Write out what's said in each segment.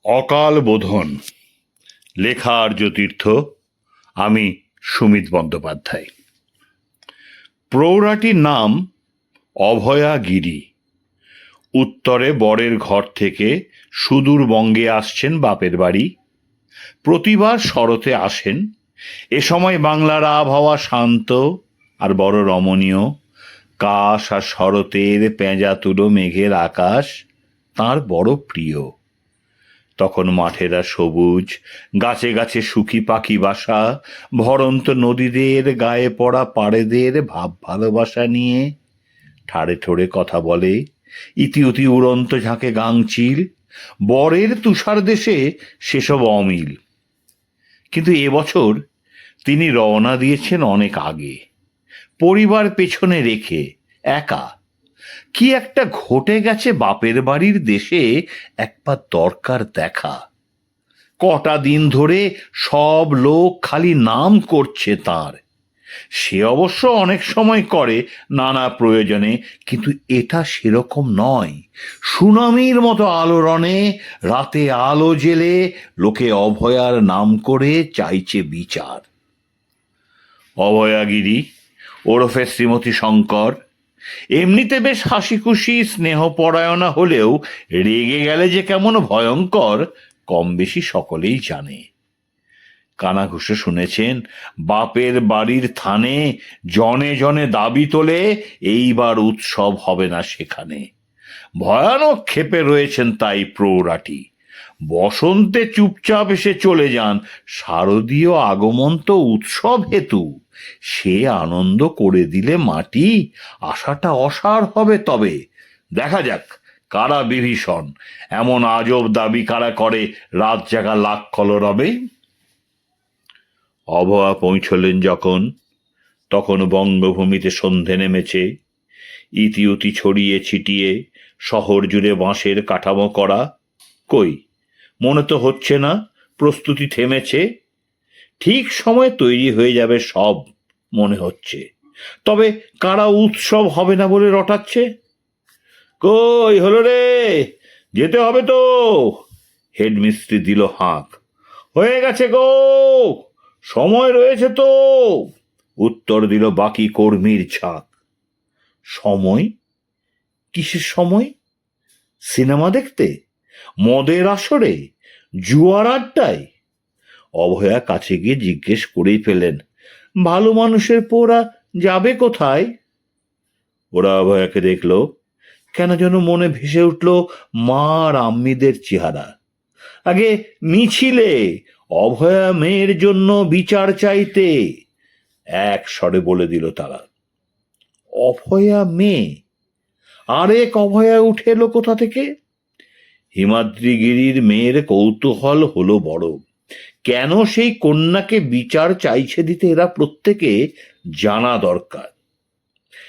অকাল বোধন, লেখা আর্যতীর্থ। আমি সুমিত বন্দ্যোপাধ্যায়। প্রৌঢ়াটির নাম অভয়াগিরি। উত্তরে বরের ঘর থেকে সুদূর বঙ্গে আসছেন বাপের বাড়ি। প্রতিবার শরতে আসেন। এ সময় বাংলার আবহাওয়া শান্ত আর বড় রমণীয়। কাশ আর শরতের পেঁজা তুলো মেঘের আকাশ তাঁর বড় প্রিয়। তখন মাঠেরা সবুজ, গাছে গাছে সুখী পাখি বাসা, ভরন্ত নদীদের গায়ে পড়া পাড়েদের ভাব ভালোবাসা নিয়ে ঠাড়ে ঠোড়ে কথা বলে। ইতি উতি উড়ন্ত ঝাঁকে গাংচিল, বরের তুষার দেশে সেসব অমিল। কিন্তু এবছর তিনি রওনা দিয়েছেন অনেক আগে, পরিবার পেছনে রেখে, একা। কি একটা ঘটে গেছে বাপের বাড়ির দেশে, একবার দরকার দেখা। কটা দিন ধরে সব লোক খালি নাম করছে তার। সে অবশ্য অনেক সময় করে নানা প্রয়োজনে, কিন্তু এটা সেরকম নয়। সুনামির মতো আলোড়নে রাতে আলো জেলে লোকে অভয়ার নাম করে চাইছে বিচার। অভয়াগিরি ওরফে শ্রীমতী শঙ্কর এমনিতে বেশ হাসি খুশি স্নেহপরায়ণা হলেও রেগে গেলে যে কেমন ভয়ঙ্কর কম বেশি সকলেই জানে। কানাঘুষে শুনেছেন বাপের বাড়ির থানে জনে জনে দাবি তোলে এইবার উৎসব হবে না সেখানে। ভয়ানক ক্ষেপে রয়েছেন তাই প্রৌঢ়াটি। বসন্তে চুপচাপ এসে চলে যান, শারদীয় আগমন তো উৎসব হেতু। সে আনন্দ করে দিলে মাটি আশাটা অসাড় হবে। তবে দেখা যাক কারা বিভীষণ, এমন আজব দাবি কারা করে রাত জাগা লাখ কলরবে। অভয়া পৌঁছলেন যখন, তখন বঙ্গভূমিতে সন্ধে নেমেছে। ইতিউতি ছড়িয়ে ছিটিয়ে শহর জুড়ে বাঁশের কাঠামো করা। কই, মনে তো হচ্ছে না প্রস্তুতি থেমেছে। ঠিক সময় তৈরি হয়ে যাবে সব মনে হচ্ছে। তবে কারা উৎসব হবে না বলে রটাচ্ছে? কই হলো রে, যেতে হবে তো। হেডমিস্ত্রি দিল হাঁক। হয়ে গেছে গো, সময় রয়েছে তো, উত্তর দিল বাকি কর্মীর ঝাঁক। সময়? কিসের সময়? সিনেমা দেখতে, মদের আসরে, জুয়ার আড্ডায়? অভয়া কাছে গিয়ে জিজ্ঞেস করেই ফেলেন, ভালো মানুষের পোরা যাবে কোথায়? ওরা অভয়াকে দেখল, কেন যেন মনে ভেসে উঠল মা আর আম্মিদের চেহারা। আগে মিছিলে অভয়া মেয়ের জন্য বিচার চাইতে, এক স্বরে বলে দিল তারা। অভয়া মেয়ে? আরেক অভয়া উঠে এলো কোথা থেকে? হিমাদ্রিগিরির মেয়ের কৌতূহল হলো বড়। কেন সেই কন্যাকে বিচার চাইছে দিতে এরা প্রত্যেকে জানা দরকার।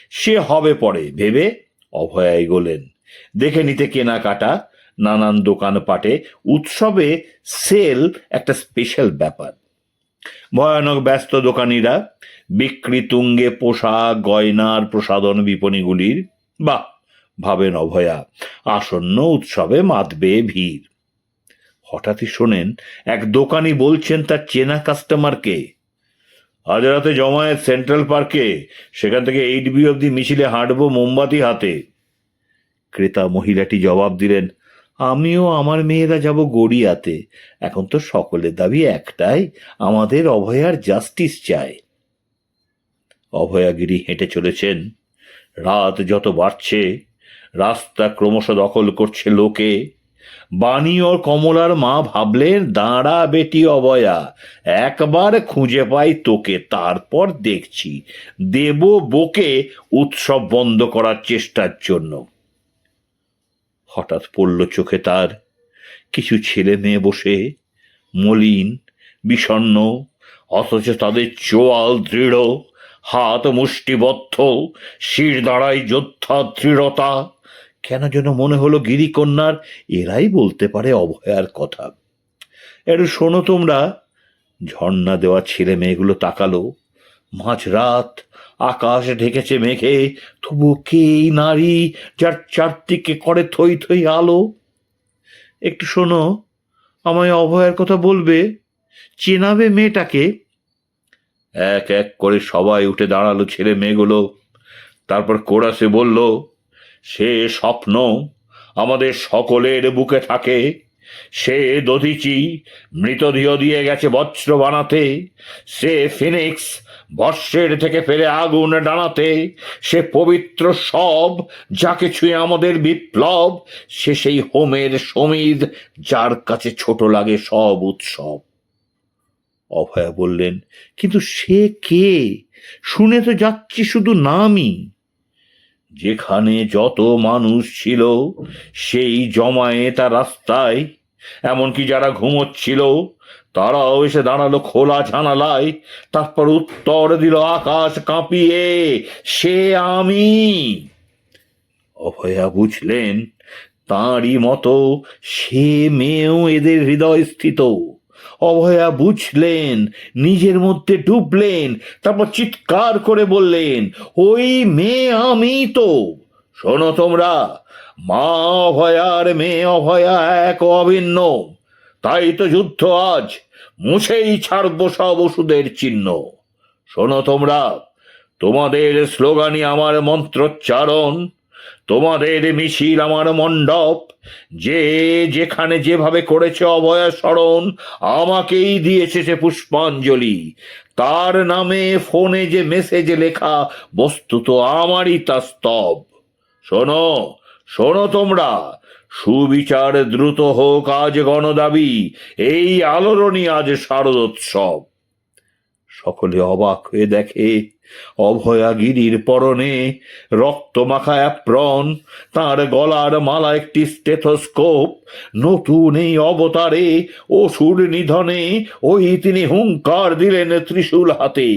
সে হবে পরে ভেবে অভয়া এগোলেন। দেখে নিতে কেনাকাটা, নানান দোকানপাটে। উৎসবে সেল একটা স্পেশাল ব্যাপার। ভয়ানক ব্যস্ত দোকানিরা, বিক্রি তুঙ্গে পোশাক গয়নার প্রসাধন বিপণীগুলির। বাহ, ভাবেন অভয়া, আসন্ন উৎসবে মাতবে ভিড়। হঠাৎই শোনেন এক দোকানি বলছেন তার চেনা কাস্টমারকে, আজ রাতে জমায়েত সেন্ট্রাল পার্কে, সেখান থেকে 8B অব্দি মিছিলে হাঁটবো মোমবাতি হাতে। ক্রেতা মহিলাটি জবাব দিলেন, আমিও আমার মেয়েরা যাব গড়িয়াতে। এখন তো সকলের দাবি একটাই, আমাদের অভয়ার জাস্টিস চাই। অভয়াগিরি হেঁটে চলেছেন। রাত যত বাড়ছে রাস্তা ক্রমশ দখল করছে লোকে। বাণী ও কমলার মা ভাবলেন, দাঁড়া বেটি অভয়া, একবার খুঁজে পাই তোকে, তারপর দেখছি দেব বকে উৎসব বন্ধ করার চেষ্টার জন্য। হঠাৎ পড়ল চোখে তার কিছু ছেলে মেয়ে বসে, মলিন, বিষণ্ণ, অথচ তাদের চোয়াল দৃঢ়, হাত মুষ্টিবদ্ধ, শির দাঁড়ায় যোদ্ধা দৃঢ়তা। কেন যেন মনে হলো গিরিকন্যার এরাই বলতে পারে অভয়ার কথা। একটু শোনো তোমরা। ঝর্ণা দেওয়া ছেলে মেয়েগুলো তাকালো। মাঝরাত, আকাশ ঢেকেছে মেঘে, তবু কে এই নারী যার চারদিকে করে থই থই আলো? একটু শোনো, আমায় অভয়ার কথা বলবে, চেনাবে মেয়েটাকে। এক এক করে সবাই উঠে দাঁড়ালো ছেলে মেয়েগুলো। তারপর কোরাসে বলল, সে স্বপ্ন আমাদের সকলের বুকে থাকে। সে দধিচি মৃতদেহ দিয়ে গেছে বজ্র বানাতে। সে ফিনিক্স বর্ষের থেকে ফেলে আগুন ডানাতে। সে পবিত্র সব, যাকে ছুঁয়ে আমাদের বিপ্লব। সে সেই হোমের সমিদ, যার কাছে ছোট লাগে সব উৎসব। অভয়া বললেন, কিন্তু সে কে? শুনে তো যাচ্ছি শুধু নামই। যেখানে যত মানুষ ছিল সেই জমায়ে তার রাস্তায়, এমনকি যারা ঘুমোচ্ছিল তারাও এসে দাঁড়ালো খোলা জানালায়। তারপর উত্তর দিল আকাশ কাঁপিয়ে, সে আমি। অভয়া বুঝলেন তাঁরই মতো সে মেয়েও এদের হৃদয় স্থিত। অভয়া বুঝলেন, নিজের মধ্যে ডুবলেন। তারপর চিৎকার করে বললেন, ওই মেয়ে আমি তো। শোনো তোমরা, মা অভয়ার মেয়ে অভয়া এক অভিন্ন। তাই তো যুদ্ধ আজ, মুছেই ছাড়বো সব ওষুধের চিহ্ন। শোনো তোমরা, তোমাদের স্লোগানই আমার মন্ত্রোচ্চারণ, তোমাদের মিছিল আমার মণ্ডপ। যে যেখানে যেভাবে করেছে অভয়া স্মরণ, আমাকেই দিয়েছে সে পুষ্পাঞ্জলি। তার নামে ফোনে যে মেসেজ লেখা, বস্তুত আমারই তা স্তব। শোনো, শোনো তোমরা, সুবিচার দ্রুত হোক আজ গণদাবি। এই আলোড়নই আজ শারদোৎসব। সকলে অবাক হয়ে দেখে অভয়া গিরির পরনে রক্তমাখা অ্যাপ্রন, তার গলার মালা একটি স্টেথোস্কোপ। নতুন এই অবতারে অসুর নিধনে ওই তিনি হুঙ্কার দিলেন ত্রিশূল হাতে।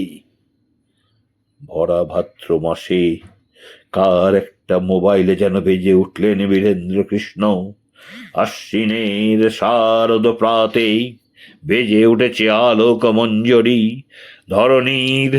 ভরা ভাদ্র মাসে কার একটা মোবাইলে যেন বেজে উঠলেন বীরেন্দ্র কৃষ্ণ। আশ্বিনের শারদ প্রাতে বেজে উঠেছে আলোক মঞ্জরি। ধরণীর